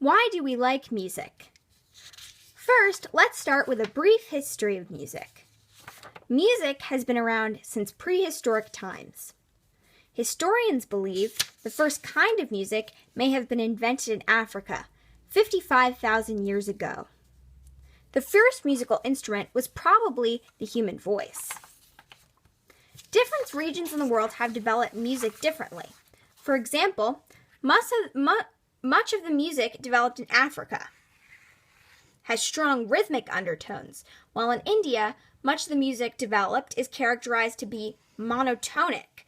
Why do we like music? First, let's start with a brief history of music. Music has been around since prehistoric times. Historians believe the first kind of music may have been invented in Africa 55,000 years ago. The first musical instrument was probably the human voice. Different regions in the world have developed music differently. For example, much of the music developed in Africa has strong rhythmic undertones, while in India, much of the music developed is characterized to be monotonic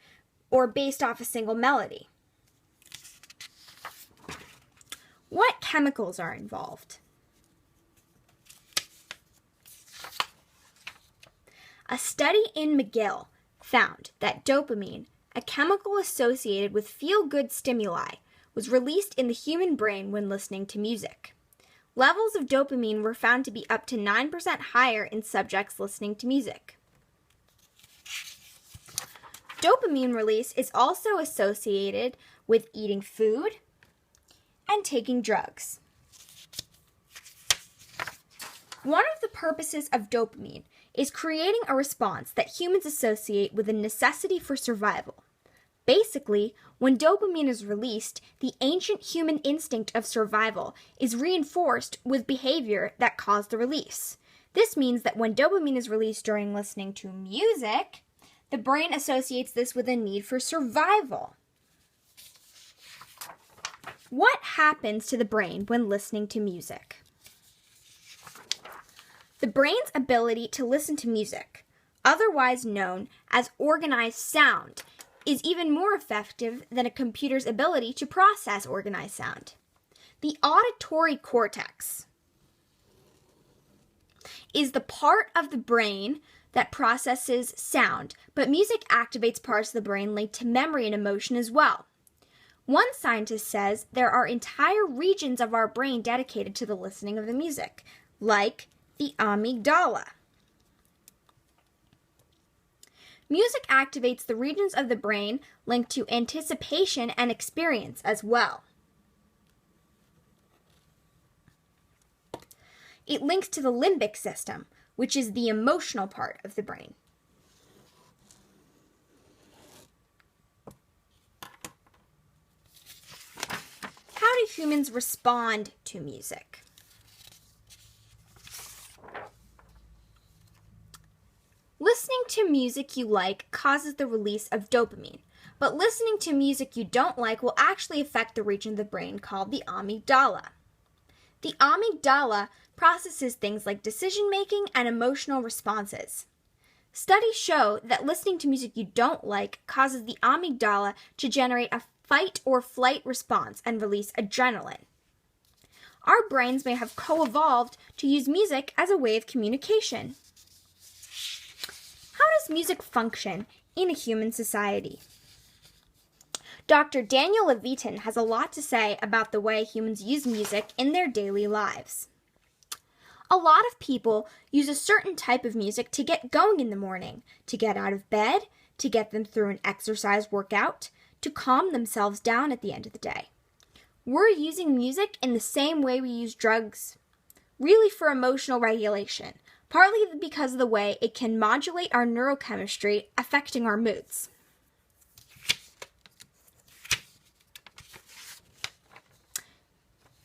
or based off a single melody. What chemicals are involved? A study in McGill found that dopamine, a chemical associated with feel-good stimuli, was released in the human brain when listening to music. Levels of dopamine were found to be up to 9% higher in subjects listening to music. Dopamine release is also associated with eating food and taking drugs. One of the purposes of dopamine is creating a response that humans associate with a necessity for survival. Basically, when dopamine is released, the ancient human instinct of survival is reinforced with behavior that caused the release. This means that when dopamine is released during listening to music, the brain associates this with a need for survival. What happens to the brain when listening to music? The brain's ability to listen to music, otherwise known as organized sound, is even more effective than a computer's ability to process organized sound. The auditory cortex is the part of the brain that processes sound, but music activates parts of the brain linked to memory and emotion as well. One scientist says there are entire regions of our brain dedicated to the listening of the music, like the amygdala. Music activates the regions of the brain linked to anticipation and experience as well. It links to the limbic system, which is the emotional part of the brain. How do humans respond to music? Listening to music you like causes the release of dopamine, but listening to music you don't like will actually affect the region of the brain called the amygdala. The amygdala processes things like decision-making and emotional responses. Studies show that listening to music you don't like causes the amygdala to generate a fight or flight response and release adrenaline. Our brains may have co-evolved to use music as a way of communication. How does music function in a human society? Dr. Daniel Levitin has a lot to say about the way humans use music in their daily lives. A lot of people use a certain type of music to get going in the morning, to get out of bed, to get them through an exercise workout, to calm themselves down at the end of the day. We're using music in the same way we use drugs, really for emotional regulation, partly because of the way it can modulate our neurochemistry, affecting our moods.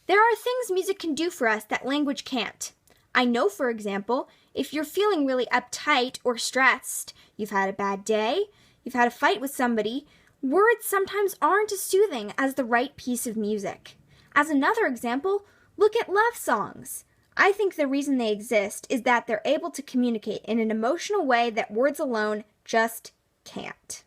There are things music can do for us that language can't. I know, for example, if you're feeling really uptight or stressed, you've had a bad day, you've had a fight with somebody, words sometimes aren't as soothing as the right piece of music. As another example, look at love songs. I think the reason they exist is that they're able to communicate in an emotional way that words alone just can't.